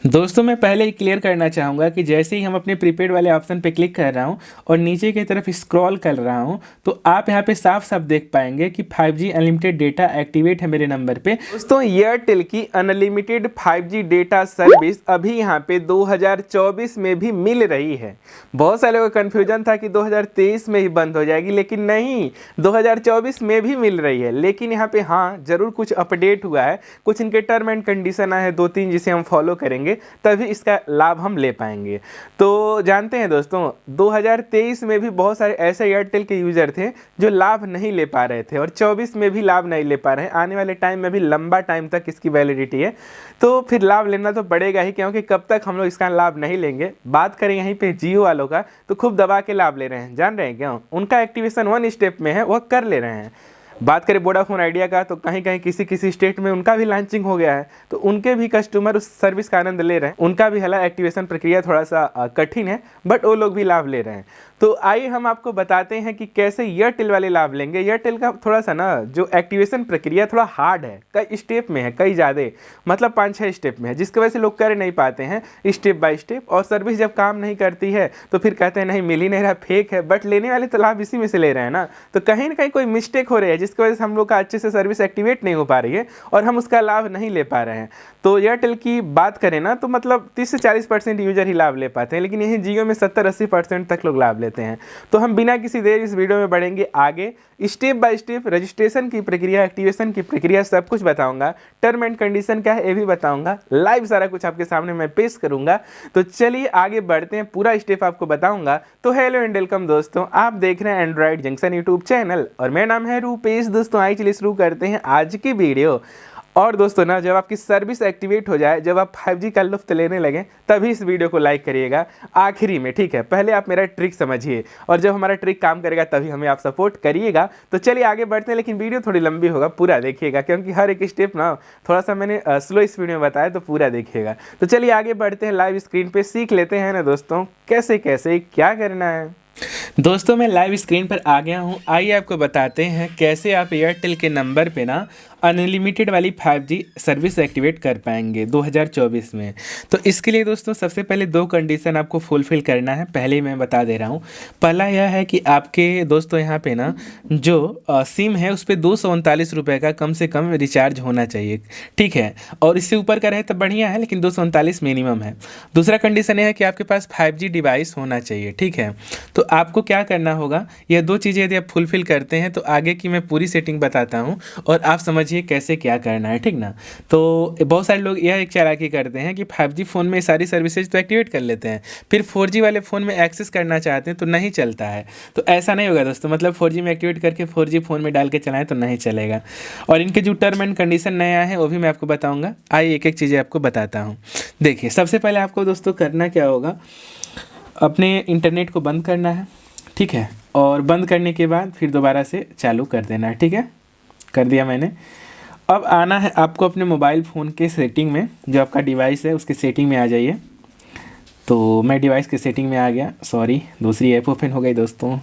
दोस्तों मैं पहले ही क्लियर करना चाहूँगा कि जैसे ही हम अपने प्रीपेड वाले ऑप्शन पे क्लिक कर रहा हूँ और नीचे की तरफ स्क्रॉल कर रहा हूँ तो आप यहाँ पे साफ साफ देख पाएंगे कि 5G अनलिमिटेड डेटा एक्टिवेट है मेरे नंबर पे। दोस्तों एयरटेल की अनलिमिटेड 5G डेटा सर्विस अभी यहाँ पे 2024 में भी मिल रही है। बहुत सारे लोगों को कन्फ्यूजन था कि 2023 में ही बंद हो जाएगी, लेकिन नहीं, 2024 में भी मिल रही है। लेकिन यहाँ पे हाँ ज़रूर कुछ अपडेट हुआ है, कुछ इनके टर्म एंड कंडीशन आए हैं 2-3 जिसे हम फॉलो करेंगे तभी इसका लाभ हम ले पाएंगे। तो जानते हैं दोस्तों 2023 में भी बहुत सारे ऐसे एयरटेल के यूज़र थे जो लाभ नहीं ले पा रहे थे और 24 में भी लाभ नहीं ले पा रहे हैं। आने वाले टाइम में भी लंबा टाइम तक इसकी वैलिडिटी है, तो फिर लाभ लेना तो पड़ेगा ही, क्योंकि कब तक हम लोग इसका लाभ नहीं लेंगे। बात करें यहीं पे जियो वालों का तो खूब दबा के लाभ ले रहे हैं, जान रहे हैं क्यों? उनका एक्टिवेशन 1 स्टेप में है, वह कर ले रहे हैं। बात करें वोडाफोन आइडिया का तो कहीं कहीं किसी किसी स्टेट में उनका भी लॉन्चिंग हो गया है, तो उनके भी कस्टमर उस सर्विस का आनंद ले रहे हैं। उनका भी हालांकि एक्टिवेशन प्रक्रिया थोड़ा सा कठिन है, बट वो लोग भी लाभ ले रहे हैं। तो आइए हम आपको बताते हैं कि कैसे एयरटेल वाले लाभ लेंगे। एयरटेल का थोड़ा सा ना जो एक्टिवेशन प्रक्रिया थोड़ा हार्ड है, कई स्टेप में है, कई ज़्यादा, मतलब 5-6 स्टेप में है, जिसकी वजह से लोग कर नहीं पाते हैं स्टेप बाय स्टेप। और सर्विस जब काम नहीं करती है तो फिर कहते हैं नहीं मिल ही नहीं रहा, फेक है। बट लेने वाले तो लाभ इसी में से ले रहे हैं ना, तो कहीं ना कहीं कोई मिस्टेक हो रही है जिसकी वजह से हम लोग का अच्छे से सर्विस एक्टिवेट नहीं हो पा रही है और हम उसका लाभ नहीं ले पा रहे हैं। तो एयरटेल की बात करें ना तो मतलब 30 से 40% यूजर ही लाभ ले पाते हैं, लेकिन यही जियो में 70-80% तक लोग लाभ लेते हैं। तो हम बिना किसी देर इस वीडियो में बढ़ेंगे आगे, स्टेप बाय स्टेप रजिस्ट्रेशन की प्रक्रिया, एक्टिवेशन की प्रक्रिया सब कुछ बताऊंगा, टर्म एंड कंडीशन क्या है ये भी बताऊंगा, लाइव सारा कुछ आपके सामने मैं पेश करूंगा। तो चलिए आगे बढ़ते हैं, पूरा स्टेप आपको बताऊंगा। तो हेलो एंड वेलकम दोस्तों, आप देख रहे हैं एंड्रॉइड जंक्शन यूट्यूब चैनल और मेरा नाम है रूपेश। दोस्तों आइए चलिए शुरू करते हैं आज की वीडियो। और दोस्तों ना जब आपकी सर्विस एक्टिवेट हो जाए, जब आप 5G का लुत्फ लेने लगें, तभी इस वीडियो को लाइक करिएगा आखिरी में, ठीक है? पहले आप मेरा ट्रिक समझिए और जब हमारा ट्रिक काम करेगा तभी हमें आप सपोर्ट करिएगा। तो चलिए आगे बढ़ते हैं, लेकिन वीडियो थोड़ी लंबी होगा, पूरा देखिएगा, क्योंकि हर एक स्टेप ना थोड़ा सा मैंने स्लो इस वीडियो में बताया, तो पूरा देखिएगा। तो चलिए आगे बढ़ते हैं, लाइव स्क्रीन पर सीख लेते हैं ना दोस्तों कैसे कैसे क्या करना है। दोस्तों मैं लाइव स्क्रीन पर आ गया हूँ, आइए आपको बताते हैं कैसे आप एयरटेल के नंबर पे ना अनलिमिटेड वाली 5G सर्विस एक्टिवेट कर पाएंगे 2024 में। तो इसके लिए दोस्तों सबसे पहले 2 कंडीशन आपको फुलफ़िल करना है, पहले ही मैं बता दे रहा हूँ। पहला यह है कि आपके दोस्तों यहाँ पे ना जो सिम है उस पर 239 रुपये का कम से कम रिचार्ज होना चाहिए, ठीक है? और इससे ऊपर का रहे तो बढ़िया है, लेकिन 239 मिनिमम है। दूसरा कंडीशन यह है कि आपके पास 5G डिवाइस होना चाहिए, ठीक है? तो आपको क्या करना होगा, यह 2 चीज़ें यदि आप फुलफ़िल करते हैं तो आगे की मैं पूरी सेटिंग बताता हूँ और आप समझिए कैसे क्या करना है, ठीक ना? तो बहुत सारे लोग यह एक चालाकी करते हैं कि 5G फ़ोन में सारी सर्विसेज तो एक्टिवेट कर लेते हैं, फिर 4G वाले फ़ोन में एक्सेस करना चाहते हैं तो नहीं चलता है। तो ऐसा नहीं होगा दोस्तों, मतलब 4G में एक्टिवेट करके 4G फ़ोन में डाल के चलाएं तो नहीं चलेगा। और इनके जो टर्म एंड कंडीशन नया है वो भी मैं आपको बताऊँगा। आइए एक एक चीज़ें आपको बताता हूँ। देखिए सबसे पहले आपको दोस्तों करना क्या होगा, अपने इंटरनेट को बंद करना है, ठीक है? और बंद करने के बाद फिर दोबारा से चालू कर देना है, ठीक है? कर दिया मैंने। अब आना है आपको अपने मोबाइल फ़ोन के सेटिंग में, जो आपका डिवाइस है उसके सेटिंग में आ जाइए। तो मैं डिवाइस के सेटिंग में आ गया, सॉरी दूसरी ऐप ओपन हो गई दोस्तों।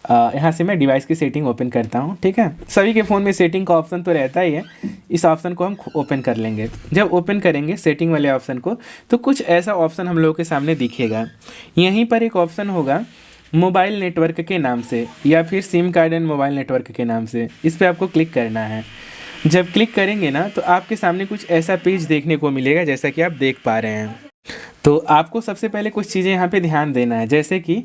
यहाँ से मैं डिवाइस की सेटिंग ओपन करता हूँ, ठीक है? सभी के फ़ोन में सेटिंग का ऑप्शन तो रहता ही है, इस ऑप्शन को हम ओपन कर लेंगे। जब ओपन करेंगे सेटिंग वाले ऑप्शन को तो कुछ ऐसा ऑप्शन हम लोगों के सामने दिखेगा। यहीं पर एक ऑप्शन होगा मोबाइल नेटवर्क के नाम से या फिर SIM card and mobile network के नाम से, इस पर आपको क्लिक करना है। जब क्लिक करेंगे ना तो आपके सामने कुछ ऐसा पेज देखने को मिलेगा जैसा कि आप देख पा रहे हैं। तो आपको सबसे पहले कुछ चीज़ें यहाँ पे ध्यान देना है, जैसे कि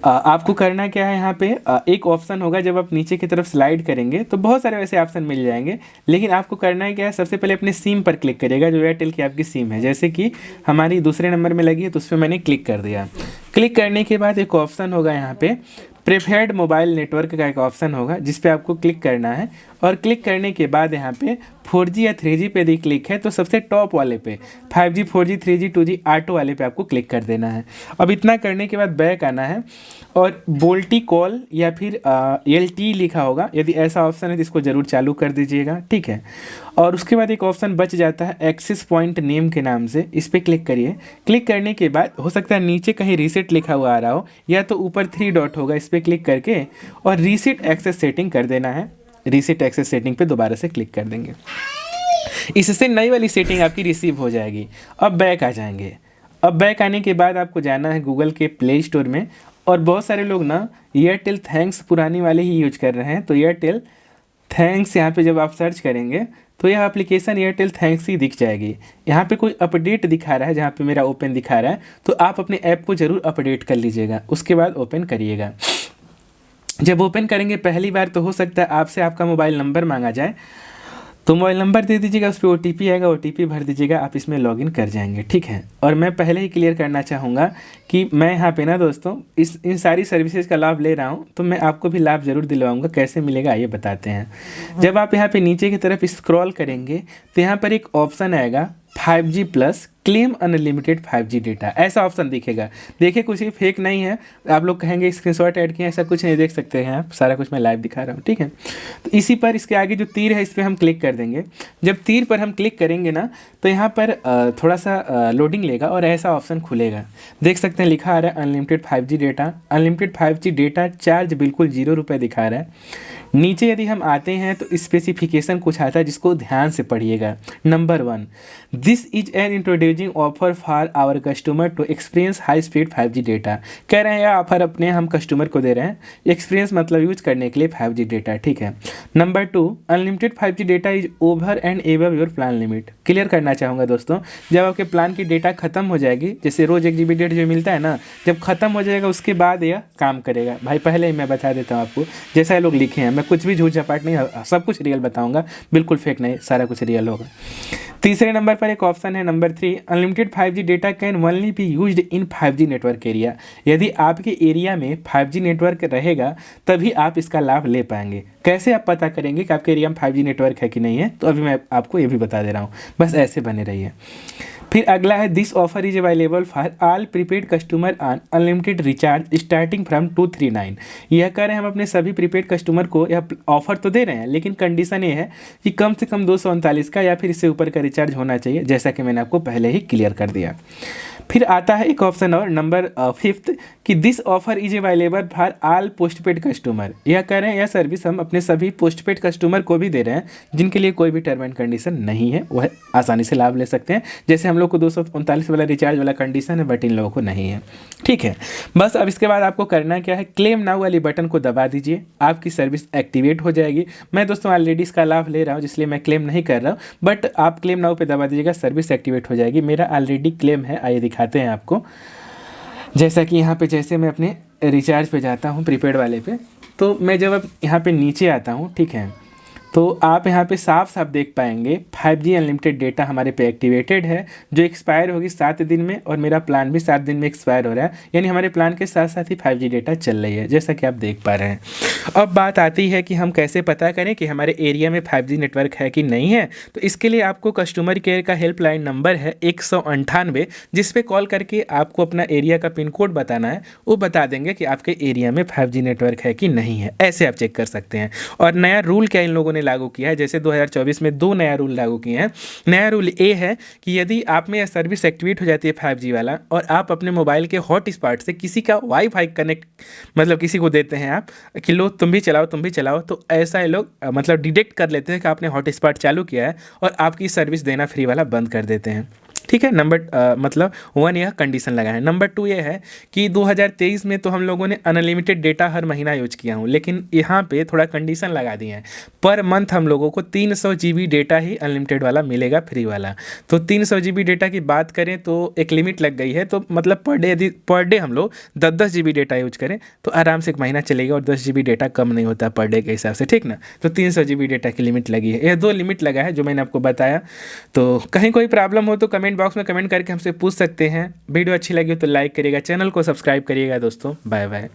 आपको करना क्या है, यहाँ पे एक ऑप्शन होगा, जब आप नीचे की तरफ स्लाइड करेंगे तो बहुत सारे वैसे ऑप्शन मिल जाएंगे, लेकिन आपको करना है क्या है, सबसे पहले अपने सिम पर क्लिक करिएगा जो एयरटेल की आपकी सिम है। जैसे कि हमारी दूसरे नंबर में लगी है तो उस पर मैंने क्लिक कर दिया। क्लिक करने के बाद एक ऑप्शन होगा यहाँ पे प्रेफर्ड मोबाइल नेटवर्क का एक ऑप्शन होगा जिस पे आपको क्लिक करना है। और क्लिक करने के बाद यहाँ पे 4G या 3G पे यदि क्लिक है तो सबसे टॉप वाले पे 5G 4G 3G 2G auto वाले पे आपको क्लिक कर देना है। अब इतना करने के बाद बैक आना है और बोल्टी कॉल या फिर LTE लिखा होगा, यदि ऐसा ऑप्शन है तो इसको ज़रूर चालू कर दीजिएगा, ठीक है? और उसके बाद एक ऑप्शन बच जाता है एक्सेस पॉइंट नेम के नाम से, इस पर क्लिक करिए। क्लिक करने के बाद हो सकता है नीचे कहीं रीसेट लिखा हुआ आ रहा हो या तो ऊपर 3 डॉट होगा, इस पर क्लिक करके और रीसेट एक्सेस सेटिंग कर देना है। रीसेट एक्सेस सेटिंग पे दोबारा से क्लिक कर देंगे। इससे नई वाली सेटिंग आपकी रिसीव हो जाएगी। अब बैक आ जाएंगे। अब बैक आने के बाद आपको जाना है गूगल के प्ले स्टोर में, और बहुत सारे लोग ना एयरटेल थैंक्स पुरानी वाले ही यूज कर रहे हैं, तो एयरटेल थैंक्स यहाँ पे जब आप सर्च करेंगे तो यह एप्लीकेशन एयरटेल थैंक्स ही दिख जाएगी। यहाँ पे कोई अपडेट दिखा रहा है, जहाँ पे मेरा ओपन दिखा रहा है, तो आप अपने ऐप को ज़रूर अपडेट कर लीजिएगा, उसके बाद ओपन करिएगा। जब ओपन करेंगे पहली बार तो हो सकता है आपसे आपका मोबाइल नंबर मांगा जाए, तो मोबाइल नंबर दे दीजिएगा, उस पर OTP आएगा, OTP भर दीजिएगा, आप इसमें लॉगिन कर जाएंगे, ठीक है। और मैं पहले ही क्लियर करना चाहूँगा कि मैं यहाँ पे ना दोस्तों इन सारी सर्विसेज का लाभ ले रहा हूँ, तो मैं आपको भी लाभ ज़रूर दिलवाऊंगा। कैसे मिलेगा आइए बताते हैं। जब आप यहाँ पे नीचे की तरफ स्क्रॉल करेंगे तो यहाँ पर एक ऑप्शन आएगा 5G plus claim unlimited 5G data, ऐसा ऑप्शन दिखेगा। देखिए कुछ ही फेक नहीं है, आप लोग कहेंगे स्क्रीनशॉट ऐड किए, ऐसा कुछ नहीं, देख सकते हैं आप, सारा कुछ मैं लाइव दिखा रहा हूँ, ठीक है। तो इसी पर इसके आगे जो तीर है इस पर हम क्लिक कर देंगे। जब तीर पर हम क्लिक करेंगे ना तो यहाँ पर थोड़ा सा लोडिंग लेगा और ऐसा ऑप्शन खुलेगा। देख सकते हैं लिखा आ रहा है unlimited 5G data. Unlimited 5G data charge बिल्कुल 0 रुपये दिखा रहा है। नीचे यदि हम आते हैं तो स्पेसिफिकेशन कुछ आता है जिसको ध्यान से पढ़िएगा। Number 1, this is an introducing offer for our customer to experience high speed 5G data. कह रहे हैं यह ऑफर अपने हम कस्टमर को दे रहे हैं, एक्सपीरियंस मतलब यूज करने के लिए 5G डेटा, ठीक है। Number 2, unlimited 5G data is over and above your plan limit. Clear करना चाहूँगा दोस्तों, जब आपके प्लान की डेटा खत्म हो जाएगी, जैसे रोज़ 1 GB डेटा जो मिलता है ना, जब खत्म हो जाएगा उसके बाद यह काम करेगा। भाई पहले ही मैं बता देता हूँ आपको, जैसा लोग लिखे हैं, मैं कुछ भी झूठ झपाट नहीं, सब कुछ रियल बताऊंगा, बिल्कुल फेक नहीं, सारा कुछ रियल होगा। तीसरे नंबर पर एक ऑप्शन है number 3, unlimited 5G data can only be used in 5G network area. यदि आपके एरिया में 5G नेटवर्क रहेगा तभी आप इसका लाभ ले पाएंगे। कैसे आप पता करेंगे कि आपके एरिया में 5G नेटवर्क है कि नहीं है, तो अभी मैं आपको ये भी बता दे रहा हूँ, बस ऐसे बने रहिए। फिर अगला है this offer is available for all prepaid customer on unlimited recharge starting from 239। यह कह रहे हैं हम अपने सभी प्रीपेड कस्टमर को यह ऑफर तो दे रहे हैं, लेकिन कंडीशन ये है कि कम से कम 239 का या फिर इससे ऊपर का रिचार्ज होना चाहिए, जैसा कि मैंने आपको पहले ही क्लियर कर दिया। फिर आता है एक ऑप्शन और नंबर 5 कि this offer is available for all postpaid customer. यह कह रहे हैं यह सर्विस हम अपने सभी पोस्टपेड कस्टमर को भी दे रहे हैं, जिनके लिए कोई भी टर्म एंड कंडीशन नहीं है, वह आसानी से लाभ ले सकते हैं। जैसे हम लोग को 239 वाला रिचार्ज वाला कंडीशन है, बट इन लोगों को नहीं है, ठीक है। बस अब इसके बाद आपको करना क्या है, क्लेम नाउ वाली बटन को दबा दीजिए, आपकी सर्विस एक्टिवेट हो जाएगी। मैं दोस्तों ऑलरेडी इसका लाभ ले रहा हूँ, इसलिए मैं क्लेम नहीं कर रहा हूँ, बट आप क्लेम नाउ पे दबा दीजिएगा, सर्विस एक्टिवेट हो जाएगी। मेरा ऑलरेडी क्लेम है, आइए दिखाते हैं आपको। जैसा कि यहाँ पे जैसे मैं अपने रिचार्ज पे जाता हूँ प्रीपेड वाले पे, तो मैं जब अब यहाँ पे नीचे आता हूँ, ठीक है, तो आप यहाँ पे साफ साफ देख पाएंगे 5G अनलिमिटेड डेटा हमारे पे एक्टिवेटेड है, जो एक्सपायर होगी 7 दिन में, और मेरा प्लान भी 7 दिन में एक्सपायर हो रहा है, यानी हमारे प्लान के साथ साथ ही 5G डेटा चल रही है, जैसा कि आप देख पा रहे हैं। अब बात आती है कि हम कैसे पता करें कि हमारे एरिया में 5G नेटवर्क है कि नहीं है। तो इसके लिए आपको कस्टमर केयर का हेल्पलाइन नंबर है 198, जिस पे कॉल करके आपको अपना एरिया का पिन कोड बताना है, वो बता देंगे कि आपके एरिया में 5G नेटवर्क है कि नहीं है। ऐसे आप चेक कर सकते हैं। और नया रूल क्या इन लोगों ने लागू किया है, जैसे 2024 में 2 नया रूल लागू किए हैं। नया रूल ये है कि यदि आप में यह सर्विस एक्टिवेट हो जाती है 5G वाला, और आप अपने मोबाइल के हॉटस्पॉट से किसी का वाईफाई कनेक्ट मतलब किसी को देते हैं आप कि लो तुम भी चलाओ, तो ऐसा ये लोग मतलब डिटेक्ट कर लेते हैं कि आपने हॉटस्पॉट चालू किया है, और आपकी सर्विस देना फ्री वाला बंद कर देते हैं, ठीक है। नंबर मतलब 1 यह कंडीशन लगा है। नंबर 2 ये है कि 2023 में तो हम लोगों ने अनलिमिटेड डेटा हर महीना यूज किया हूँ, लेकिन यहाँ पे थोड़ा कंडीशन लगा दिए हैं, पर मंथ हम लोगों को 300 GB डेटा ही अनलिमिटेड वाला मिलेगा, फ्री वाला। तो 300 GB डेटा की बात करें तो एक लिमिट लग गई है, तो मतलब पर डे हम लोग 10-10 GB डेटा यूज करें तो आराम से 1 महीना चलेगा, और 10 GB डेटा कम नहीं होता पर डे के हिसाब से, ठीक ना। तो 300 GB डेटा की लिमिट लगी है, यह 2 लिमिट लगा है जो मैंने आपको बताया। तो कहीं कोई प्रॉब्लम हो तो कमेंट बॉक्स में कमेंट करके हमसे पूछ सकते हैं। वीडियो अच्छी लगी तो लाइक करिएगा, चैनल को सब्सक्राइब करिएगा दोस्तों। Bye bye.